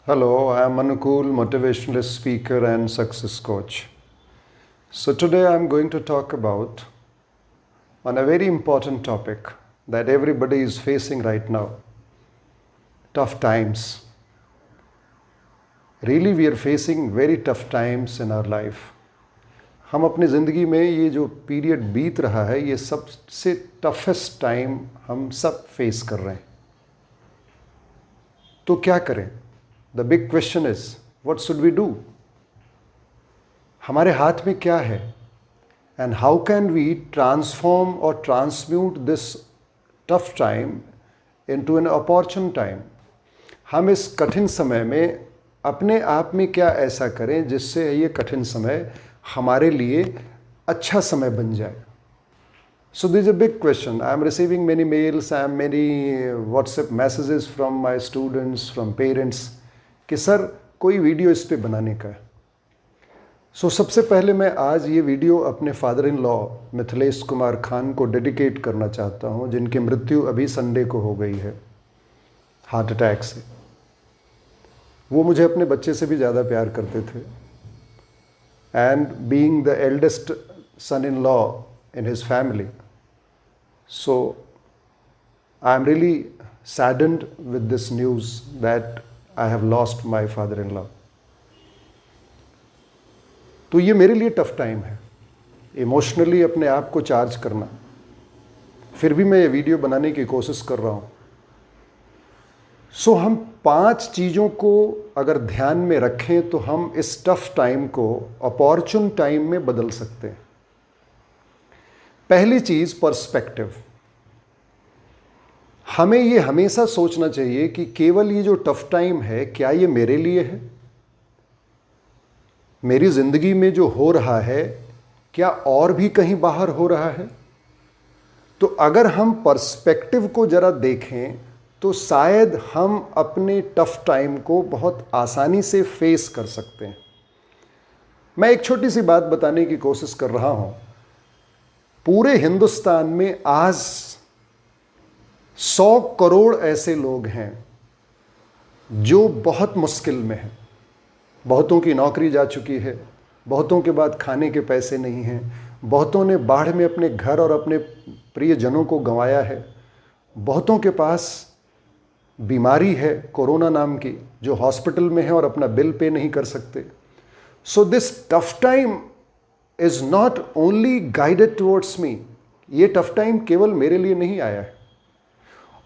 Hello, I am Anukul, motivationalist speaker and success coach. So today I am going to talk about on a very important topic that everybody is facing right now. Tough times. Really we are facing very tough times in our life. हम अपनी ज़िंदगी में ये जो period बीत रहा है ये सबसे टफेस्ट टाइम हम सब फेस कर रहे हैं. तो क्या करें? The big question is what should we do? हमारे हाथ में क्या है? And how can we transform और transmute this tough time into an opportune time? हम इस कठिन समय में अपने आप में क्या ऐसा करें जिससे ये कठिन समय हमारे लिए अच्छा समय बन जाए? So this is a big question. I am receiving many mails, I am many WhatsApp messages from my students, from parents कि सर कोई वीडियो इस पे बनाने का है. सो सबसे पहले मैं आज ये वीडियो अपने father in law Mithilesh Kumar Khan को डेडिकेट करना चाहता हूँ, जिनकी मृत्यु अभी संडे को हो गई है हार्ट अटैक से. वो मुझे अपने बच्चे से भी ज़्यादा प्यार करते थे. And being the eldest son in law in his family. So I am really saddened with this news that I have lost my father-in-law. तो ये मेरे लिए टफ टाइम है, इमोशनली अपने आप को चार्ज करना. फिर भी मैं ये वीडियो बनाने की कोशिश कर रहा हूँ. सो हम 5 चीज़ों को अगर ध्यान में रखें तो हम इस टफ टाइम को अपॉर्चुन टाइम में बदल सकते हैं. पहली चीज पर्सपेक्टिव. हमें ये हमेशा सोचना चाहिए कि केवल ये जो टफ टाइम है क्या ये मेरे लिए है? मेरी जिंदगी में जो हो रहा है क्या और भी कहीं बाहर हो रहा है? तो अगर हम पर्सपेक्टिव को जरा देखें तो शायद हम अपने टफ टाइम को बहुत आसानी से फेस कर सकते हैं. मैं एक छोटी सी बात बताने की कोशिश कर रहा हूं. पूरे हिंदुस्तान में आज 100 करोड़ ऐसे लोग हैं जो बहुत मुश्किल में हैं. बहुतों की नौकरी जा चुकी है, बहुतों के बाद खाने के पैसे नहीं हैं, बहुतों ने बाढ़ में अपने घर और अपने प्रियजनों को गंवाया है, बहुतों के पास बीमारी है कोरोना नाम की जो हॉस्पिटल में है और अपना बिल पे नहीं कर सकते. So this tough time is not only guided towards me. ये टफ टाइम केवल मेरे लिए नहीं आया है.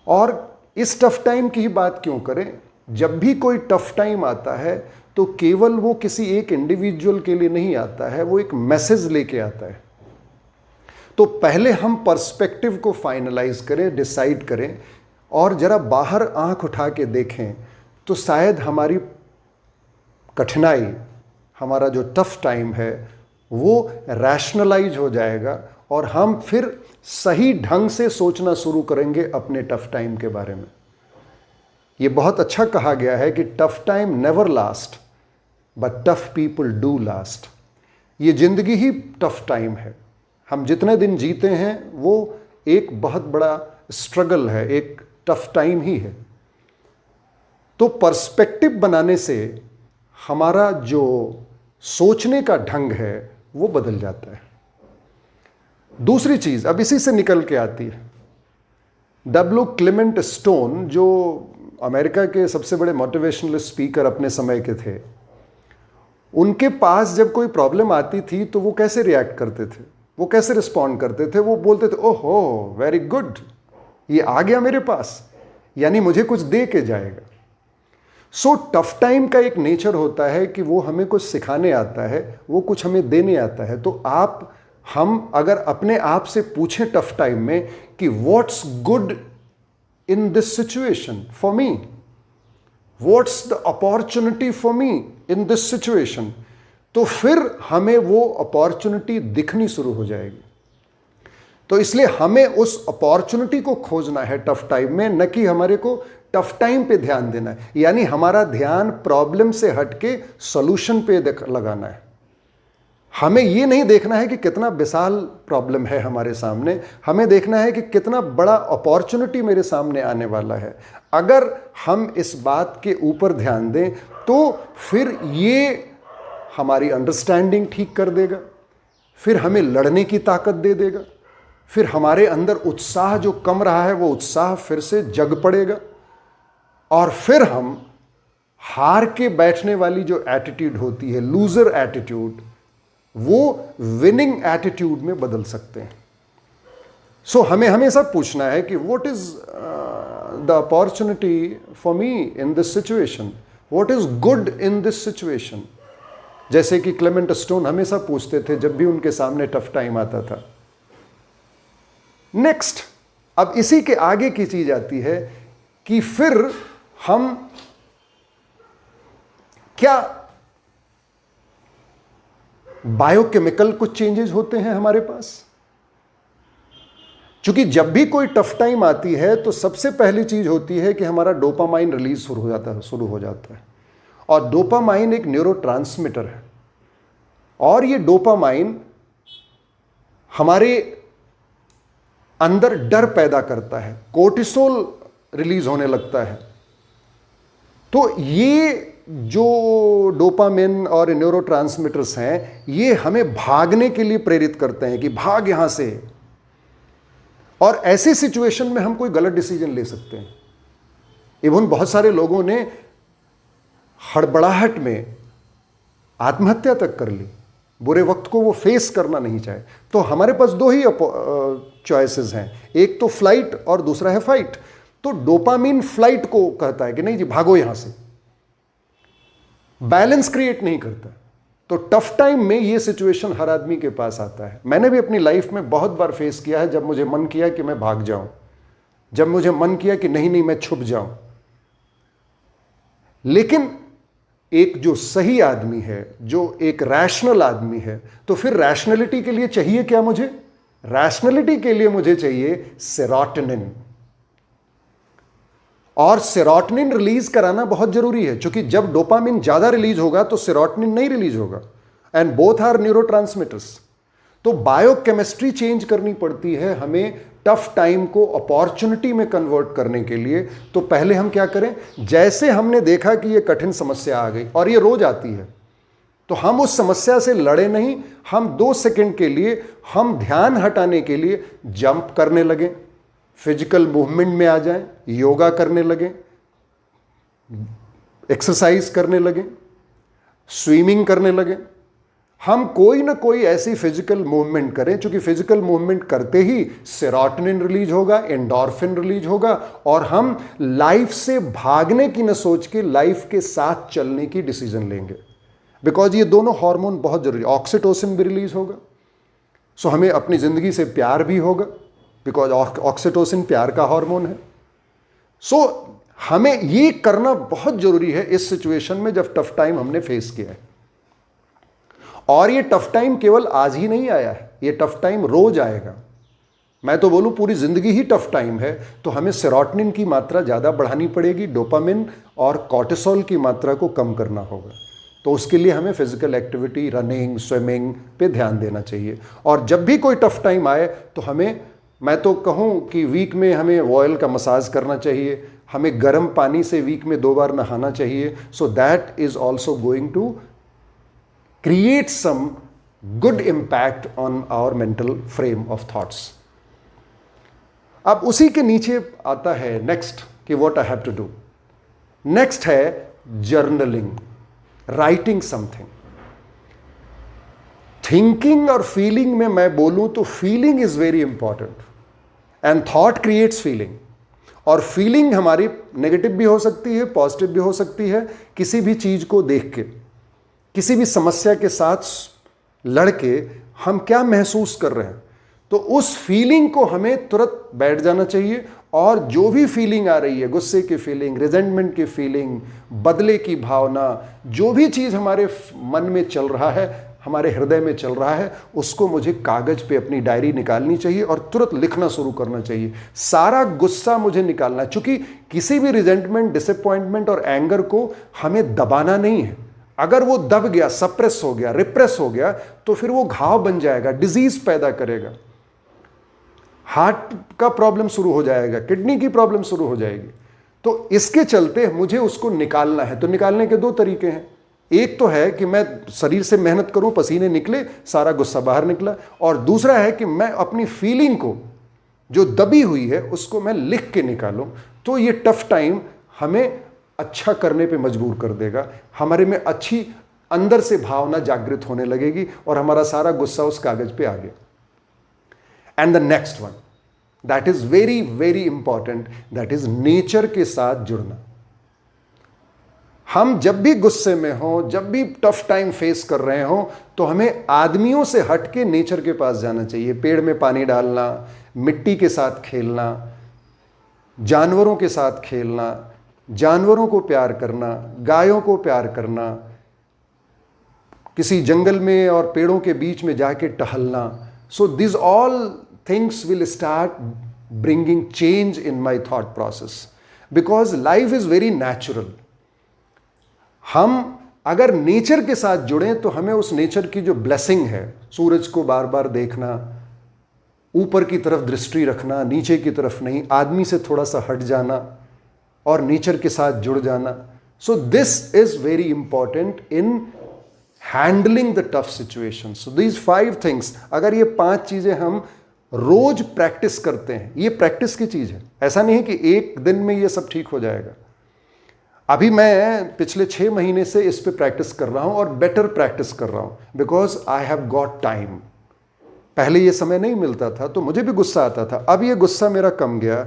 और इस टफ टाइम की ही बात क्यों करें? जब भी कोई टफ टाइम आता है तो केवल वो किसी एक इंडिविजुअल के लिए नहीं आता है, वो एक मैसेज लेके आता है. तो पहले हम पर्सपेक्टिव को फाइनलाइज करें, डिसाइड करें और जरा बाहर आंख उठा के देखें तो शायद हमारी कठिनाई, हमारा जो टफ टाइम है वो रैशनलाइज हो जाएगा और हम फिर सही ढंग से सोचना शुरू करेंगे अपने टफ टाइम के बारे में. ये बहुत अच्छा कहा गया है कि tough time never last but tough people do last. ये जिंदगी ही टफ टाइम है. हम जितने दिन जीते हैं वो एक बहुत बड़ा स्ट्रगल है, एक टफ टाइम ही है. तो पर्सपेक्टिव बनाने से हमारा जो सोचने का ढंग है वो बदल जाता है. दूसरी चीज अब इसी से निकल के आती है. डब्ल्यू क्लेमेंट स्टोन जो अमेरिका के सबसे बड़े मोटिवेशनल स्पीकर अपने समय के थे, उनके पास जब कोई प्रॉब्लम आती थी तो वो कैसे रिएक्ट करते थे, वो कैसे रिस्पॉन्ड करते थे? वो बोलते थे ओहो वेरी गुड, ये आ गया मेरे पास, यानी मुझे कुछ दे के जाएगा. सो टफ टाइम का एक नेचर होता है कि वो हमें कुछ सिखाने आता है, वो कुछ हमें देने आता है. तो हम अगर अपने आप से पूछें टफ टाइम में कि what's good in this situation for me, what's the opportunity for me in this situation, तो फिर हमें वो अपॉर्चुनिटी दिखनी शुरू हो जाएगी. तो इसलिए हमें उस अपॉर्चुनिटी को खोजना है टफ टाइम में, न कि हमारे को टफ टाइम पे ध्यान देना है. यानी हमारा ध्यान प्रॉब्लम से हटके सॉल्यूशन पे लगाना है. हमें ये नहीं देखना है कि कितना विशाल प्रॉब्लम है हमारे सामने, हमें देखना है कि कितना बड़ा अपॉर्चुनिटी मेरे सामने आने वाला है। अगर हम इस बात के ऊपर ध्यान दें तो फिर ये हमारी अंडरस्टैंडिंग ठीक कर देगा, फिर हमें लड़ने की ताकत दे देगा, फिर हमारे अंदर उत्साह जो कम रहा है वो उत्साह फिर से जग पड़ेगा, और फिर हम हार के बैठने वाली जो एटीट्यूड होती है, लूजर एटीट्यूड, वो विनिंग एटीट्यूड में बदल सकते हैं। सो हमें हमेशा पूछना है कि what is the opportunity for me in this situation, what is good in this situation. जैसे कि क्लेमेंट स्टोन हमेशा पूछते थे जब भी उनके सामने टफ टाइम आता था। नेक्स्ट, अब इसी के आगे की चीज आती है कि फिर हम क्या बायोकेमिकल कुछ चेंजेस होते हैं हमारे पास। क्योंकि जब भी कोई टफ टाइम आती है तो सबसे पहली चीज होती है कि हमारा डोपामाइन रिलीज शुरू हो जाता है। और डोपामाइन एक न्यूरोट्रांसमीटर है, और ये डोपामाइन हमारे अंदर डर पैदा करता है, कोर्टिसोल रिलीज होने लगता है। तो ये जो डोपामिन और न्यूरोट्रांसमीटर्स हैं, ये हमें भागने के लिए प्रेरित करते हैं कि भाग यहां से। और ऐसी सिचुएशन में हम कोई गलत डिसीजन ले सकते हैं। इवन बहुत सारे लोगों ने हड़बड़ाहट में आत्महत्या तक कर ली, बुरे वक्त को वो फेस करना नहीं चाहे। तो हमारे पास दो ही चॉइसेस हैं, एक तो फ्लाइट और दूसरा है फाइट। तो डोपामिन फ्लाइट को कहता है कि नहीं जी भागो यहां से, बैलेंस क्रिएट नहीं करता। तो टफ टाइम में ये सिचुएशन हर आदमी के पास आता है। मैंने भी अपनी लाइफ में बहुत बार फेस किया है, जब मुझे मन किया कि मैं भाग जाऊं, जब मुझे मन किया कि नहीं नहीं मैं छुप जाऊं। लेकिन एक जो सही आदमी है, जो एक रैशनल आदमी है, तो फिर रैशनलिटी के लिए चाहिए क्या मुझे? रैशनलिटी के लिए मुझे चाहिए सेरोटोनिन। और सेरोटोनिन रिलीज कराना बहुत जरूरी है, क्योंकि जब डोपामिन ज्यादा रिलीज होगा तो सेरोटोनिन नहीं रिलीज होगा, एंड बोथ आर न्यूरोट्रांसमीटर्स। तो बायोकेमिस्ट्री चेंज करनी पड़ती है हमें टफ टाइम को अपॉर्चुनिटी में कन्वर्ट करने के लिए। तो पहले हम क्या करें, जैसे हमने देखा कि ये कठिन समस्या आ गई और ये रोज आती है, तो हम उस समस्या से लड़े नहीं, हम 2 सेकंड के लिए हम ध्यान हटाने के लिए जंप करने लगे, फिजिकल मूवमेंट में आ जाएं, योगा करने लगे, एक्सरसाइज करने लगे, स्विमिंग करने लगे। हम कोई ना कोई ऐसी फिजिकल मूवमेंट करें, क्योंकि फिजिकल मूवमेंट करते ही सेरोटोनिन रिलीज होगा, एंडोर्फिन रिलीज होगा, और हम लाइफ से भागने की न सोच के लाइफ के साथ चलने की डिसीजन लेंगे। बिकॉज ये दोनों हार्मोन बहुत जरूरी, ऑक्सीटोसिन भी रिलीज होगा, सो हमें अपनी जिंदगी से प्यार भी होगा, बिकॉज ऑक्सीटोसिन प्यार का हार्मोन है। सो हमें ये करना बहुत जरूरी है इस सिचुएशन में जब टफ टाइम हमने फेस किया है। और ये टफ टाइम केवल आज ही नहीं आया है, ये टफ टाइम रोज आएगा। मैं तो बोलूं पूरी जिंदगी ही टफ टाइम है। तो हमें सेरोटोनिन की मात्रा ज्यादा बढ़ानी पड़ेगी, डोपामिन और कॉर्टिसोल की मात्रा को कम करना होगा। तो उसके लिए हमें फिजिकल एक्टिविटी, रनिंग, स्विमिंग पे ध्यान देना चाहिए। और जब भी कोई टफ टाइम आए तो हमें, मैं तो कहूं कि वीक में हमें ऑयल का मसाज करना चाहिए, हमें गर्म पानी से वीक में 2 बार नहाना चाहिए। So that is also going to create some good impact on our mental frame of thoughts. अब उसी के नीचे आता है नेक्स्ट कि what I have to do. Next है जर्नलिंग, राइटिंग समथिंग। थिंकिंग और फीलिंग में मैं बोलूं तो feeling is very important, and thought creates feeling. और फीलिंग हमारी नेगेटिव भी हो सकती है, पॉजिटिव भी हो सकती है। किसी भी चीज को देख के, किसी भी समस्या के साथ लड़के हम क्या महसूस कर रहे हैं, तो उस फीलिंग को हमें तुरंत बैठ जाना चाहिए। और जो भी फीलिंग आ रही है, गुस्से की फीलिंग, रिजेंटमेंट की फीलिंग, बदले की भावना, जो भी चीज़ हमारे मन में चल रहा है, हमारे हृदय में चल रहा है, उसको मुझे कागज पे अपनी डायरी निकालनी चाहिए और तुरंत लिखना शुरू करना चाहिए। सारा गुस्सा मुझे निकालना है, क्योंकि किसी भी रिजेंटमेंट, डिसअपॉइंटमेंट और एंगर को हमें दबाना नहीं है। अगर वो दब गया, सप्रेस हो गया, रिप्रेस हो गया, तो फिर वो घाव बन जाएगा, डिजीज पैदा करेगा, हार्ट का प्रॉब्लम शुरू हो जाएगा, किडनी की प्रॉब्लम शुरू हो जाएगी। तो इसके चलते मुझे उसको निकालना है। तो निकालने के दो तरीके हैं। एक तो है कि मैं शरीर से मेहनत करूं, पसीने निकले, सारा गुस्सा बाहर निकला, और दूसरा है कि मैं अपनी फीलिंग को जो दबी हुई है उसको मैं लिख के निकालूं। तो ये टफ टाइम हमें अच्छा करने पे मजबूर कर देगा, हमारे में अच्छी अंदर से भावना जागृत होने लगेगी और हमारा सारा गुस्सा उस कागज पे आ गया। And the next one that is very very important, that is nature के साथ जुड़ना। हम जब भी गुस्से में हो, जब भी टफ टाइम फेस कर रहे हो, तो हमें आदमियों से हट के नेचर के पास जाना चाहिए। पेड़ में पानी डालना, मिट्टी के साथ खेलना, जानवरों के साथ खेलना, जानवरों को प्यार करना, गायों को प्यार करना, किसी जंगल में और पेड़ों के बीच में जाके टहलना। So this all things will start bringing change in my thought process, because life is very natural. हम अगर नेचर के साथ जुड़ें तो हमें उस नेचर की जो ब्लेसिंग है, सूरज को बार बार देखना, ऊपर की तरफ दृष्टि रखना, नीचे की तरफ नहीं, आदमी से थोड़ा सा हट जाना और नेचर के साथ जुड़ जाना। So this is very important in handling the tough situation. So these 5 things, अगर ये 5 चीजें हम रोज प्रैक्टिस करते हैं, ये प्रैक्टिस की चीज है, ऐसा नहीं है कि एक दिन में ये सब ठीक हो जाएगा। अभी मैं पिछले 6 महीने से इस पे प्रैक्टिस कर रहा हूं और बेटर प्रैक्टिस कर रहा हूं, because I have got time. पहले ये समय नहीं मिलता था तो मुझे भी गुस्सा आता था, अब ये गुस्सा मेरा कम गया।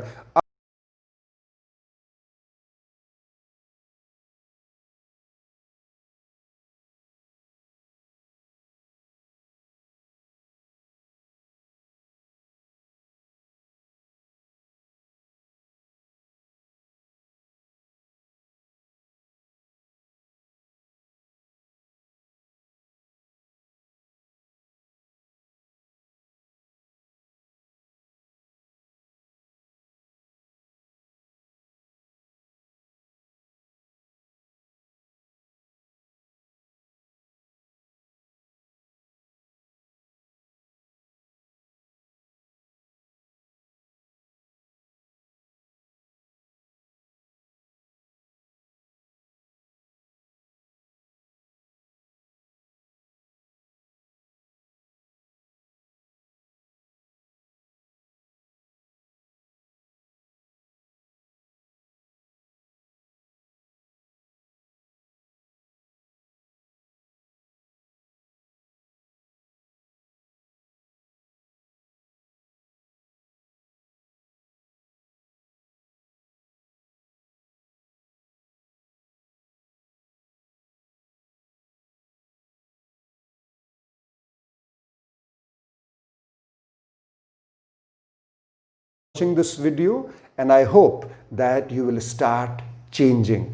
Watching this video, and I hope that you will start changing.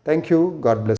Thank you. God bless.